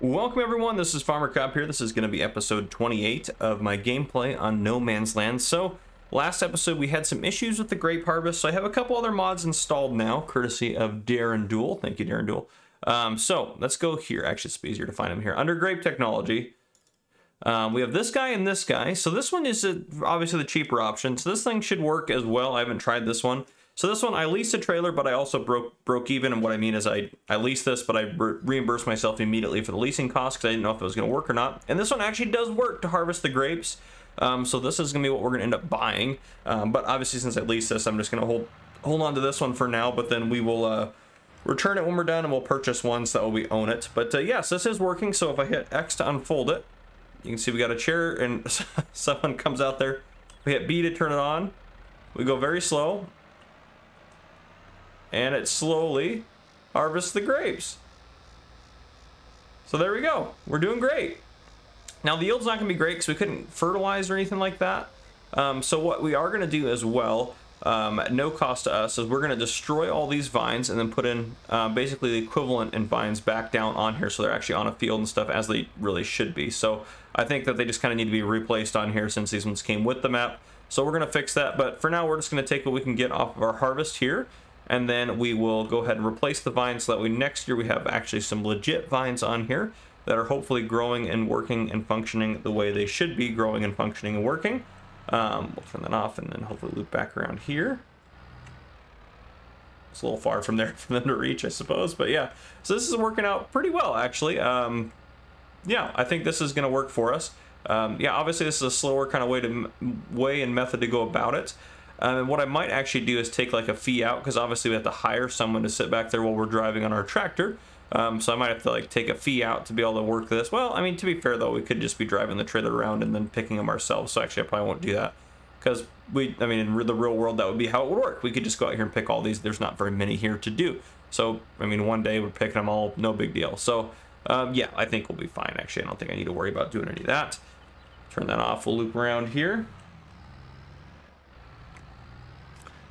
Welcome everyone, this is Farmer Cop here. This is going to be episode 28 of my gameplay on No Man's Land. So, last episode we had some issues with the grape harvest, so I have a couple other mods installed now, courtesy of Darren Duel. Thank you, Darren Duel. So, let's go here. Actually, it's easier to find them here. Under Grape Technology, we have this guy and this guy. So this one is obviously the cheaper option. So this thing should work as well. I haven't tried this one. So this one, I leased a trailer, but I also broke even. And what I mean is I leased this, but I reimbursed myself immediately for the leasing costs because I didn't know if it was going to work or not. And this one actually does work to harvest the grapes. So this is going to be what we're going to end up buying. But obviously, since I leased this, I'm just going to hold on to this one for now. But then we will return it when we're done, and we'll purchase one so that we own it. But yes, this is working. So if I hit X to unfold it, you can see we got a chair, and someone comes out there. We hit B to turn it on. We go very slow. And it slowly harvests the grapes. So there we go. We're doing great. Now the yield's not going to be great because we couldn't fertilize or anything like that. So what we are going to do as well, at no cost to us, is we're going to destroy all these vines and then put in basically the equivalent in vines back down on here, so they're actually on a field and stuff as they really should be. So I think that they just kind of need to be replaced on here since these ones came with the map. So we're going to fix that, but for now we're just going to take what we can get off of our harvest here. And then we will go ahead and replace the vines so that way next year we have actually some legit vines on here that are hopefully growing and working and functioning the way they should be growing and functioning and working. We'll turn that off and then hopefully loop back around here. It's a little far from there for them to reach, I suppose, but yeah. So this is working out pretty well, actually. Yeah, I think this is going to work for us. Yeah, obviously this is a slower kind of way and method to go about it. And what I might actually do is take like a fee out, because obviously we have to hire someone to sit back there while we're driving on our tractor. So I might have to like take a fee out to be able to work this. Well, I mean, to be fair though, we could just be driving the trailer around and then picking them ourselves. So actually I probably won't do that, because I mean, in the real world, that would be how it would work. We could just go out here and pick all these. There's not very many here to do. So, I mean, one day we're picking them all, no big deal. So yeah, I think we'll be fine. Actually, I don't think I need to worry about doing any of that. Turn that off. We'll loop around here.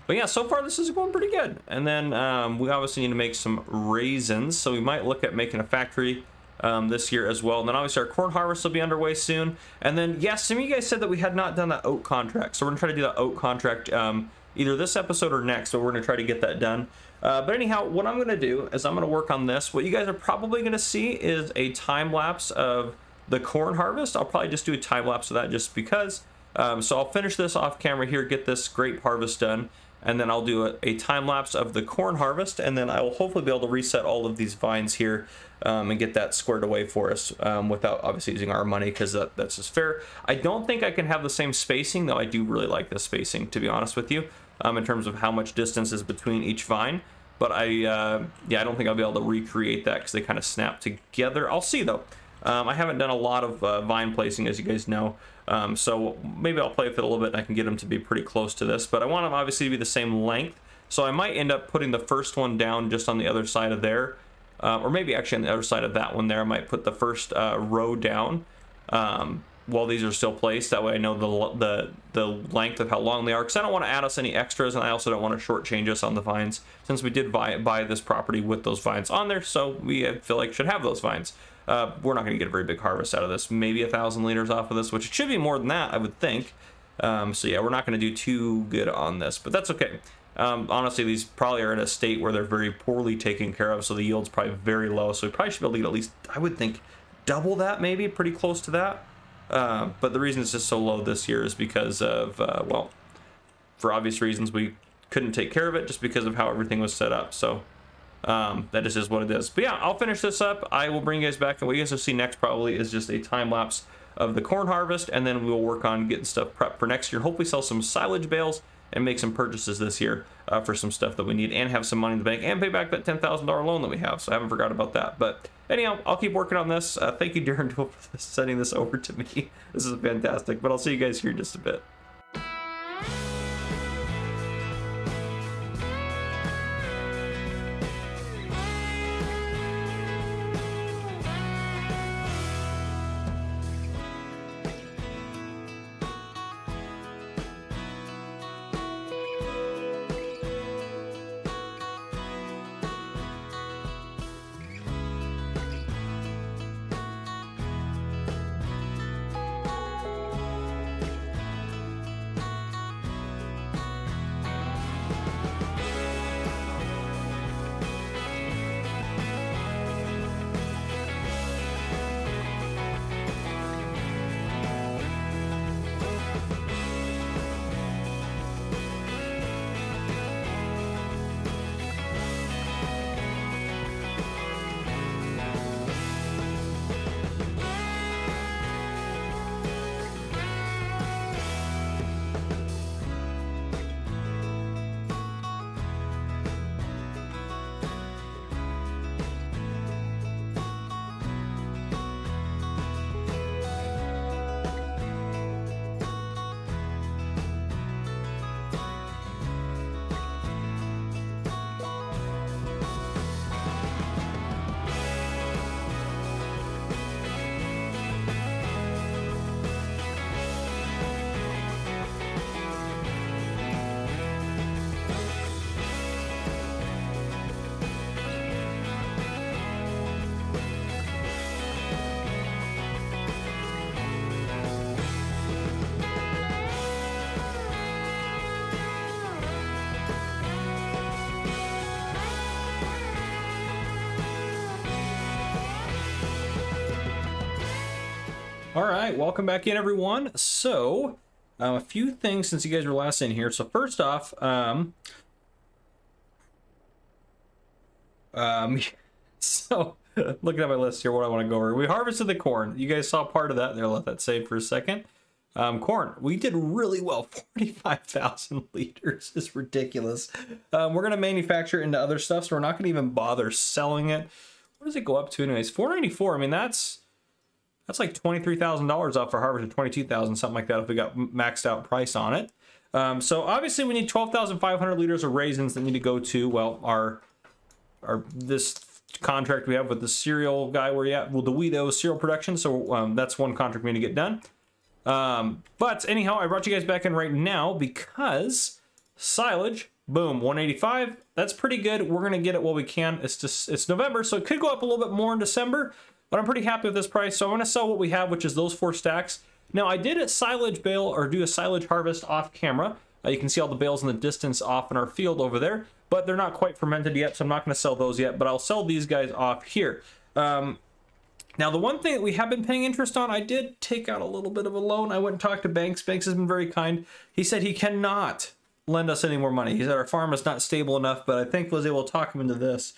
But yeah, so far this is going pretty good. And then we obviously need to make some raisins. So we might look at making a factory this year as well. And then obviously our corn harvest will be underway soon. And then, yeah, some of you guys said that we had not done that oat contract. So we're gonna try to do that oat contract either this episode or next. So we're gonna try to get that done. But anyhow, what I'm gonna do is I'm gonna work on this. What you guys are probably gonna see is a time lapse of the corn harvest. I'll probably just do a time lapse of that just because. So I'll finish this off camera here, get this grape harvest done. And then I'll do a time lapse of the corn harvest, and then I will hopefully be able to reset all of these vines here and get that squared away for us without obviously using our money, because that's just fair. I don't think I can have the same spacing, though I do really like this spacing, to be honest with you, in terms of how much distance is between each vine. But yeah, I don't think I'll be able to recreate that because they kind of snap together. I'll see though. I haven't done a lot of vine placing, as you guys know. So maybe I'll play with it a little bit and I can get them to be pretty close to this, but I want them obviously to be the same length. So I might end up putting the first one down just on the other side of there, or maybe actually on the other side of that one there. I might put the first row down while these are still placed. That way I know the length of how long they are, because I don't want to add us any extras, and I also don't want to shortchange us on the vines, since we did buy this property with those vines on there, so we feel like should have those vines. We're not going to get a very big harvest out of this. Maybe 1,000 liters off of this, which it should be more than that, I would think. So yeah, we're not going to do too good on this, but that's okay. Honestly, these probably are in a state where they're very poorly taken care of, so the yield's probably very low. So we probably should be able to get at least, I would think, double that, maybe, pretty close to that. But the reason it's just so low this year is because of, well, for obvious reasons, we couldn't take care of it just because of how everything was set up. So that is just what it is. But yeah, I'll finish this up. I will bring you guys back, and what you guys will see next probably is just a time lapse of the corn harvest, and then we'll work on getting stuff prepped for next year. Hopefully sell some silage bales and make some purchases this year for some stuff that we need, and have some money in the bank and pay back that $10,000 loan that we have. So I haven't forgot about that. But anyhow, I'll keep working on this. Thank you, Darren, for sending this over to me. This is fantastic. But I'll see you guys here in just a bit. All right, welcome back in, everyone. So, a few things since you guys were last in here. So first off, so looking at my list here, what I want to go over. We harvested the corn. You guys saw part of that there. Let that save for a second. Corn, we did really well. 45,000 liters is ridiculous. We're going to manufacture into other stuff, so we're not going to even bother selling it. What does it go up to anyways? 494. I mean, that's like $23,000 off our harvest, or $22,000, something like that if we got maxed out price on it. So obviously we need 12,500 liters of raisins that need to go to, well, this contract we have with the cereal guy where you at, well, the Weedo cereal production. So that's one contract we need to get done. But anyhow, I brought you guys back in right now because silage, boom, 185. That's pretty good. We're gonna get it while we can. It's November, so it could go up a little bit more in December, but I'm pretty happy with this price. So I'm gonna sell what we have, which is those 4 stacks. Now I did a silage bale, or do a silage harvest off camera. You can see all the bales in the distance off in our field over there, but they're not quite fermented yet, so I'm not gonna sell those yet, but I'll sell these guys off here. Now, the one thing that we have been paying interest on, I did take out a little bit of a loan. I went and talked to Banks. Banks has been very kind. He said he cannot lend us any more money. He said our farm is not stable enough, but I think was able to talk him into this.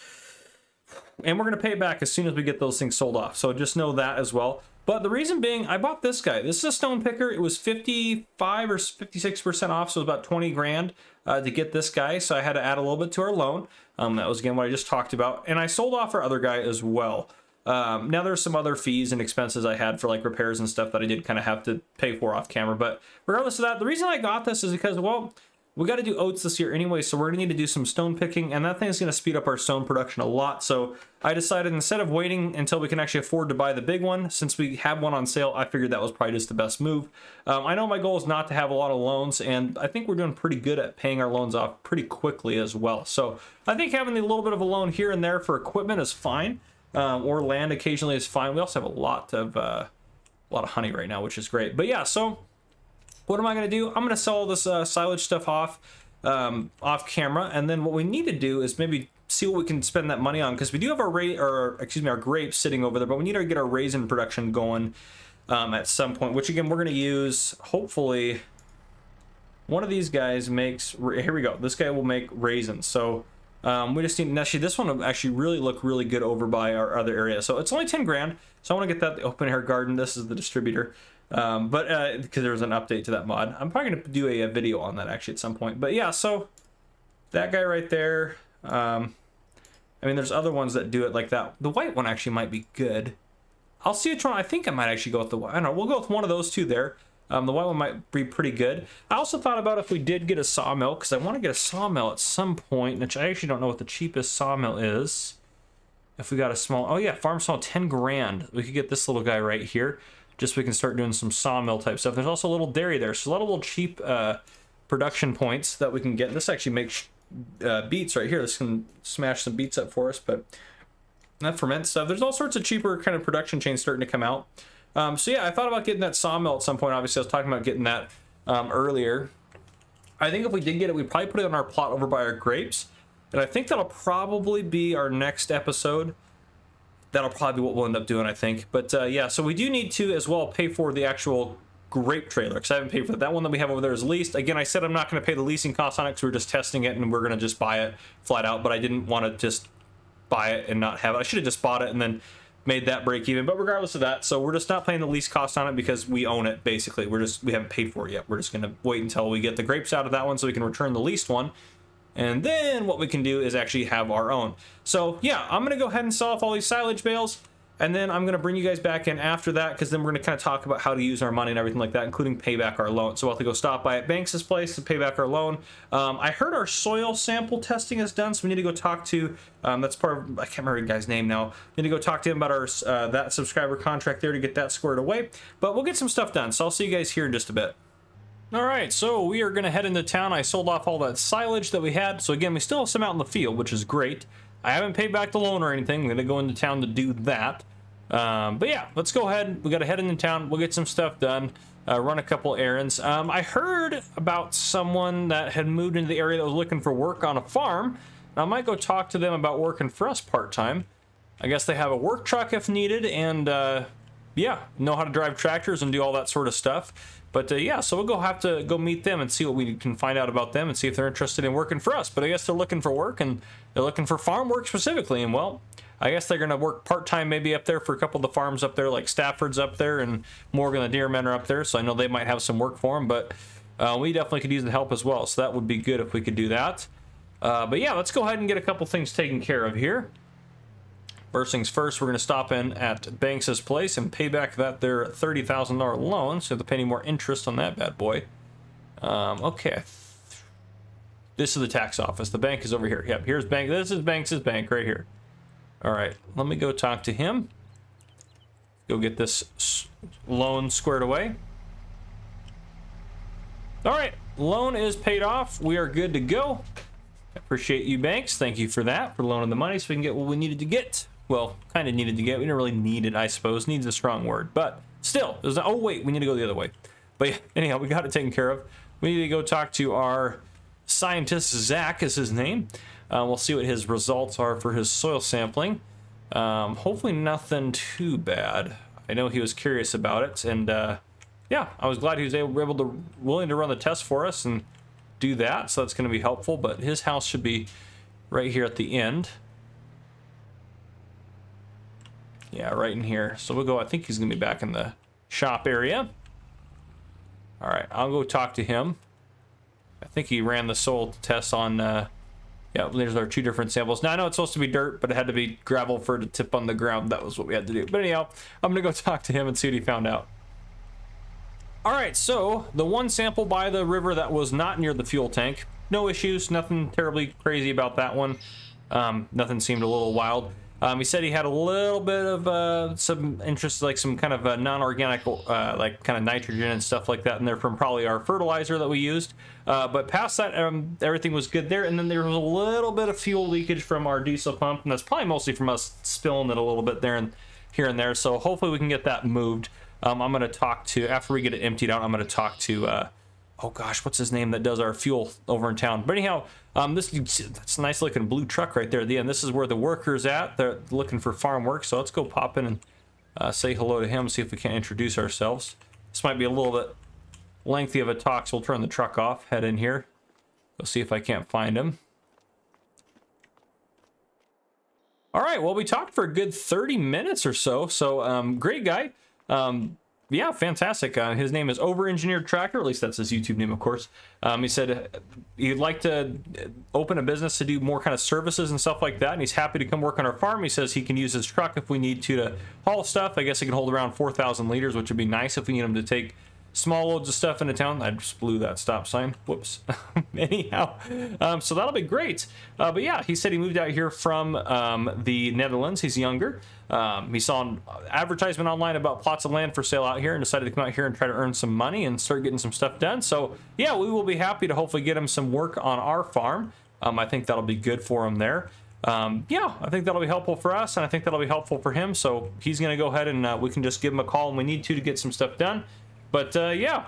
And we're going to pay it back as soon as we get those things sold off. So just know that as well. But the reason being, I bought this guy. This is a stone picker. It was 55 or 56% off, so it was about 20 grand to get this guy. So I had to add a little bit to our loan. That was, again, what I just talked about. And I sold off our other guy as well. Now there's some other fees and expenses I had for like repairs and stuff that I did kind of have to pay for off camera, but regardless of that, the reason I got this is because, well, we got to do oats this year anyway, so we're gonna need to do some stone picking, and that thing is gonna speed up our stone production a lot. So I decided, instead of waiting until we can actually afford to buy the big one, since we have one on sale, I figured that was probably just the best move. I know my goal is not to have a lot of loans, and I think we're doing pretty good at paying our loans off pretty quickly as well. So I think having a little bit of a loan here and there for equipment is fine. Or land occasionally is fine. We also have a lot of honey right now, which is great. But yeah, so what am I going to do? I'm going to sell all this silage stuff off camera, and then what we need to do is maybe see what we can spend that money on, because we do have our grapes sitting over there, but we need to get our raisin production going at some point. Which again, we're going to use. Hopefully, one of these guys makes. Here we go. This guy will make raisins. So. We just need, actually, this one will actually look really good over by our other area. So it's only 10 grand. So I want to get that the open air garden. This is the distributor. Because there was an update to that mod. I'm probably going to do a video on that actually at some point. But yeah, so that guy right there. I mean, there's other ones that do it like that. The white one actually might be good. I'll see which one. I think I might actually go with the white. I don't know. We'll go with one of those two there. The white one might be pretty good. I also thought about if we did get a sawmill, because I want to get a sawmill at some point, which I actually don't know what the cheapest sawmill is. If we got a small, oh yeah, farm saw 10 grand. We could get this little guy right here, just so we can start doing some sawmill type stuff. There's also a little dairy there, so a lot of little cheap production points that we can get. This actually makes beets right here. This can smash some beets up for us, but that ferment stuff. There's all sorts of cheaper kind of production chains starting to come out. So yeah, I thought about getting that sawmill at some point. Obviously, I was talking about getting that earlier. I think if we did get it, we'd probably put it on our plot over by our grapes. And I think that'll probably be our next episode. That'll probably be what we'll end up doing, I think. But yeah, so we do need to as well pay for the actual grape trailer, because I haven't paid for that. That one that we have over there is leased. Again, I said I'm not going to pay the leasing costs on it because we're just testing it and we're going to just buy it flat out. But I didn't want to just buy it and not have it. I should have just bought it and then made that break even, but regardless of that, so we're just not paying the lease cost on it because we own it basically. We haven't paid for it yet. We're just gonna wait until we get the grapes out of that one so we can return the leased one, and then what we can do is actually have our own. So yeah, I'm gonna go ahead and sell off all these silage bales, and then I'm gonna bring you guys back in after that, because then we're gonna kind of talk about how to use our money and everything like that, including pay back our loan. So we'll have to go stop by at Banks's place to pay back our loan. I heard our soil sample testing is done, so we need to go talk to, that's part of, I can't remember the guy's name now. We need to go talk to him about our that subscriber contract there to get that squared away. But we'll get some stuff done, so I'll see you guys here in just a bit. All right, so we are gonna head into town. I sold off all that silage that we had. So again, we still have some out in the field, which is great. I haven't paid back the loan or anything. I'm gonna go into town to do that. But yeah, let's go ahead. We got to head into town. We'll get some stuff done, run a couple errands. I heard about someone that had moved into the area that was looking for work on a farm. I might go talk to them about working for us part-time. I guess they have a work truck if needed, and yeah, know how to drive tractors and do all that sort of stuff. But yeah, so we'll have to go meet them and see what we can find out about them and see if they're interested in working for us. But I guess they're looking for work, and they're looking for farm work specifically. And well, I guess they're going to work part-time maybe up there for a couple of the farms up there, like Stafford's up there and Morgan the Deermen are up there. So I know they might have some work for them, but we definitely could use the help as well. So that would be good if we could do that. But yeah, let's go ahead and get a couple things taken care of here. First things first, we're going to stop in at Banks's place and pay back that their $30,000 loan, so you have to pay any more interest on that bad boy. Okay. This is the tax office. The bank is over here. Yep, here's bank. This is Banks's bank right here. All right, let me go talk to him. Go get this loan squared away. All right, loan is paid off. We are good to go. Appreciate you, Banks. Thank you for that, for loaning the money so we can get what we needed to get. Well, kind of needed to get. We didn't really need it, I suppose. Needs a strong word, but still. There's oh, wait, we need to go the other way. But yeah, anyhow, we got it taken care of. We need to go talk to our scientist. Zach is his name. We'll see what his results are for his soil sampling. Hopefully nothing too bad. I know he was curious about it, and yeah, I was glad he was willing to run the test for us and do that, so that's going to be helpful. But his house should be right here at the end. Yeah, right in here. So we'll go, I think he's going to be back in the shop area. All right, I'll go talk to him. I think he ran the soil test on, yeah, there's our two different samples. Now, I know it's supposed to be dirt, but it had to be gravel for it to tip on the ground. That was what we had to do. But anyhow, I'm going to go talk to him and see what he found out. All right, so the one sample by the river that was not near the fuel tank, no issues, nothing terribly crazy about that one. Nothing seemed a little wild. He said he had a little bit of some interest, like some kind of non-organic, like kind of nitrogen and stuff like that in there from probably our fertilizer that we used. But past that, everything was good there. And then there was a little bit of fuel leakage from our diesel pump, and that's probably mostly from us spilling it a little bit there and here and there. So hopefully we can get that moved. I'm going to talk to, after we get it emptied out, I'm going to talk to, oh gosh, what's his name that does our fuel over in town? But anyhow, that's a nice looking blue truck right there at the end. This is where the worker's at. They're looking for farm work. So let's go pop in and say hello to him, see if we can introduce ourselves. This might be a little bit lengthy of a talk, so we'll turn the truck off, head in here. Go see if I can't find him. All right, well, we talked for a good 30 minutes or so. So great guy. Yeah, fantastic. His name is Over-Engineered Tractor, at least that's his YouTube name, of course. He said he'd like to open a business to do more kind of services and stuff like that, and he's happy to come work on our farm. He says he can use his truck if we need to haul stuff. I guess he can hold around 4,000 liters, which would be nice if we need him to take small loads of stuff into town. I just blew that stop sign. Whoops. Anyhow, so that'll be great. But yeah, he said he moved out here from the Netherlands. He's younger. He saw an advertisement online about plots of land for sale out here and decided to come out here and try to earn some money and start getting some stuff done. So yeah, we will be happy to hopefully get him some work on our farm. I think that'll be good for him there. Yeah, I think that'll be helpful for us, and I think that'll be helpful for him. So he's going to go ahead and we can just give him a call when we need to get some stuff done. But yeah,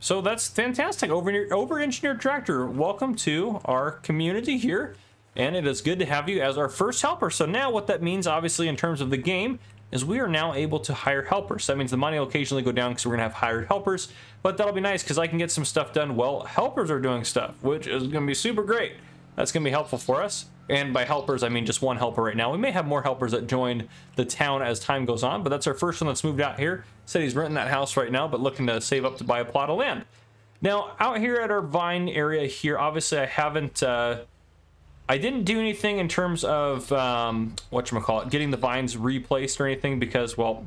so that's fantastic. Over-Engineered Tractor, welcome to our community here. And it is good to have you as our first helper. So now what that means, obviously, in terms of the game, is we are now able to hire helpers. That means the money will occasionally go down because we're going to have hired helpers. But that'll be nice because I can get some stuff done while helpers are doing stuff, which is going to be super great. That's going to be helpful for us. And by helpers, I mean just one helper right now. We may have more helpers that join the town as time goes on, but that's our first one that's moved out here. Said he's renting that house right now, but looking to save up to buy a plot of land. Now, out here at our vine area here, obviously I haven't... I didn't do anything in terms of, whatchamacallit, getting the vines replaced or anything because, well,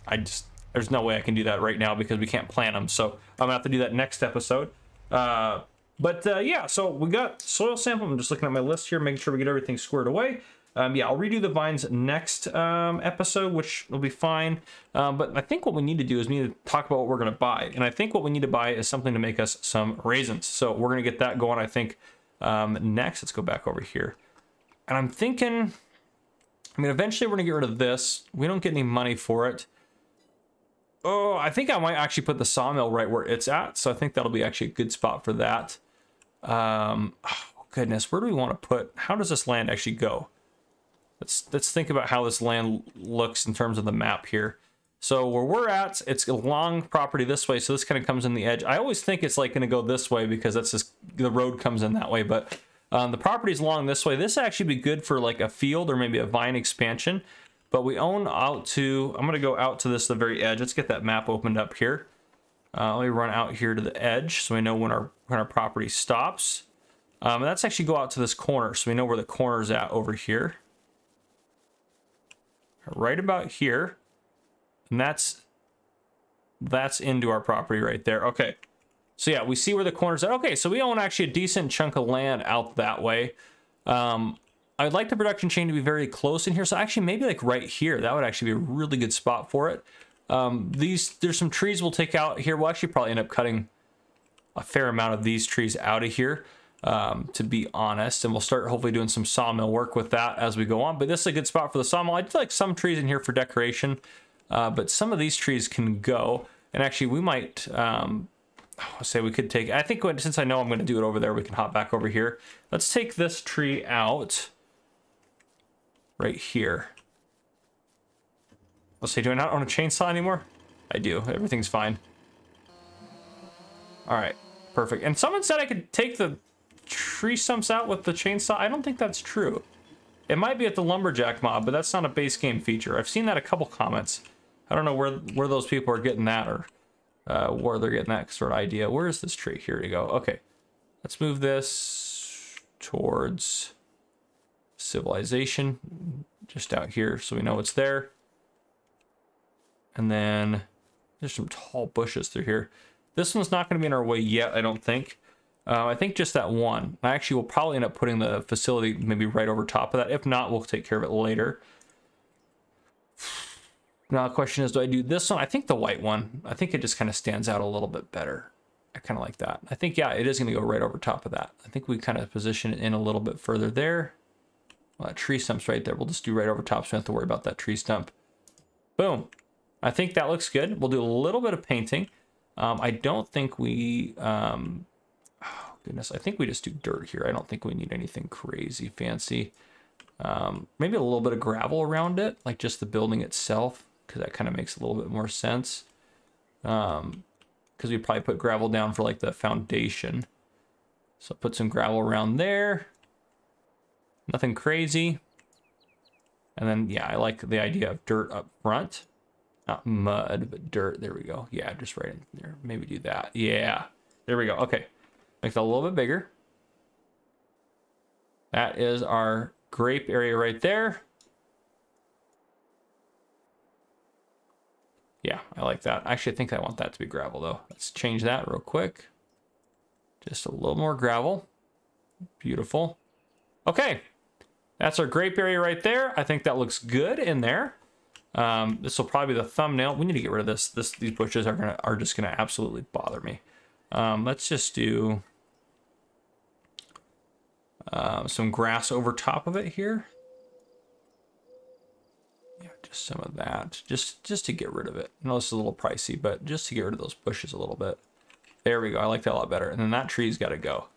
there's no way I can do that right now because we can't plant them. So I'm going to have to do that next episode. Yeah, so we got soil sample. I'm just looking at my list here, making sure we get everything squared away. Yeah, I'll redo the vines next episode, which will be fine. But I think what we need to do is we need to talk about what we're going to buy. And I think what we need to buy is something to make us some raisins. So we're going to get that going, I think, next. Let's go back over here. And I'm thinking, I mean, eventually we're going to get rid of this. We don't get any money for it. Oh, I think I might actually put the sawmill right where it's at. So I think that'll be actually a good spot for that. Oh, goodness, where do we want to put, how does this land actually go? Let's think about how this land looks in terms of the map here. So where we're at, it's a long property this way, so this kind of comes in the edge. I always think it's like going to go this way because that's just the road comes in that way, but the property's along this way. This actually be good for like a field or maybe a vine expansion, but we own out to, I'm going to go out to this, the very edge. Let's get that map opened up here. Let me run out here to the edge so we know when our property stops. And let's actually go out to this corner so we know where the corner's at over here. Right about here. And that's into our property right there. Okay. So yeah, we see where the corner's at. Okay, so we own actually a decent chunk of land out that way. I'd like the production chain to be very close in here. So actually maybe like right here, that would actually be a really good spot for it. There's some trees we'll take out here. We'll actually probably end up cutting a fair amount of these trees out of here, to be honest. And we'll start hopefully doing some sawmill work with that as we go on. But this is a good spot for the sawmill. I do like some trees in here for decoration, but some of these trees can go. And actually we might, say we could take, I think since I know I'm going to do it over there, we can hop back over here. Let's take this tree out right here. Let's see, do I not own a chainsaw anymore? I do. Everything's fine. All right, perfect. And someone said I could take the tree stumps out with the chainsaw. I don't think that's true. It might be at the lumberjack mob, but that's not a base game feature. I've seen that a couple comments. I don't know where those people are getting that, or where they're getting that sort of idea. Where is this tree? Here we go. Okay, let's move this towards civilization, just out here so we know it's there. And then there's some tall bushes through here. This one's not going to be in our way yet, I don't think. I think just that one. I actually will probably end up putting the facility maybe right over top of that. If not, we'll take care of it later. Now the question is, do I do this one? I think the white one. I think it just kind of stands out a little bit better. I kind of like that. I think, yeah, it is going to go right over top of that. I think we kind of position it in a little bit further there. Well, that tree stump's right there. We'll just do right over top so we don't have to worry about that tree stump. Boom. I think that looks good. We'll do a little bit of painting. I don't think we, oh goodness, I think we just do dirt here. I don't think we need anything crazy fancy. Maybe a little bit of gravel around it, like just the building itself, because that kind of makes a little bit more sense. Because we probably put gravel down for like the foundation. So put some gravel around there. Nothing crazy. And then, yeah, I like the idea of dirt up front. Not mud, but dirt. There we go. Yeah, just right in there. Maybe do that. Yeah. There we go. Okay. Make that a little bit bigger. That is our grape area right there. Yeah, I like that. Actually, I think I want that to be gravel, though. Let's change that real quick. Just a little more gravel. Beautiful. Okay. That's our grape area right there. I think that looks good in there. This will probably be the thumbnail. We need to get rid of this. These bushes are just gonna absolutely bother me. Let's just do some grass over top of it here. Yeah, just some of that, just to get rid of it. I know this is a little pricey, but just to get rid of those bushes a little bit. There we go. I like that a lot better. And then that tree's got to go.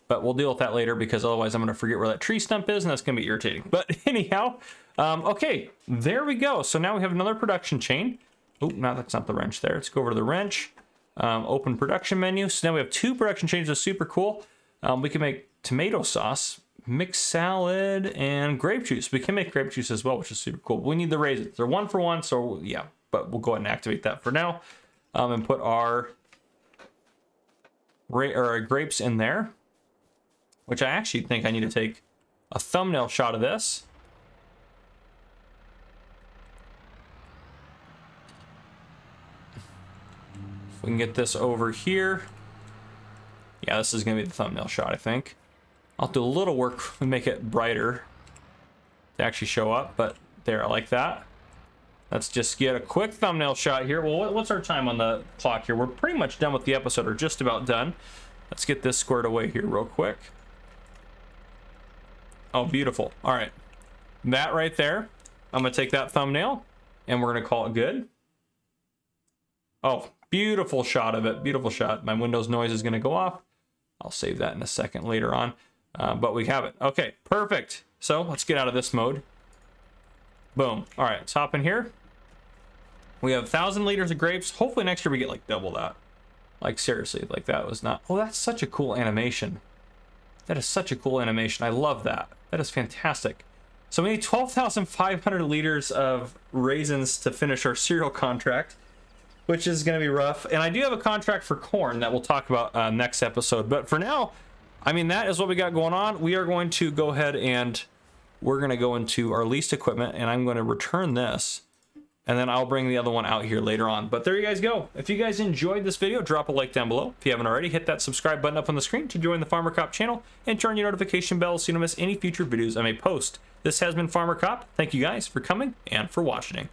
But we'll deal with that later because otherwise I'm going to forget where that tree stump is, and that's going to be irritating. But anyhow, okay, there we go. So now we have another production chain. Oh, no, that's not the wrench there. Let's go over to the wrench. Open production menu. So now we have 2 production chains. That's super cool. We can make tomato sauce, mixed salad, and grape juice. We can make grape juice as well, which is super cool. But we need the raisins. They're 1 for 1, so yeah. But we'll go ahead and activate that for now, and put our grapes in there. Which I actually think I need to take a thumbnail shot of this. If we can get this over here. Yeah, this is going to be the thumbnail shot, I think. I'll do a little work to make it brighter to actually show up, but there, I like that. Let's just get a quick thumbnail shot here. Well, what's our time on the clock here? We're pretty much done with the episode, or just about done. Let's get this squared away here real quick. Oh, beautiful. All right. That right there. I'm going to take that thumbnail and we're going to call it good. Oh, beautiful shot of it. Beautiful shot. My Windows noise is going to go off. I'll save that in a second later on. But we have it. Okay, perfect. So let's get out of this mode. Boom. All right, let's hop in here. We have 1,000 liters of grapes. Hopefully next year we get like double that. Like seriously, like that was not... Oh, that's such a cool animation. That is such a cool animation. I love that. That is fantastic. So we need 12,500 liters of raisins to finish our cereal contract, which is going to be rough. And I do have a contract for corn that we'll talk about next episode. But for now, I mean, that is what we got going on. We are going to go ahead and we're going to go into our leased equipment, and I'm going to return this. And then I'll bring the other one out here later on. But there you guys go. If you guys enjoyed this video, drop a like down below. If you haven't already, hit that subscribe button up on the screen to join the Farmer Cop channel and turn your notification bell so you don't miss any future videos I may post. This has been Farmer Cop. Thank you guys for coming and for watching.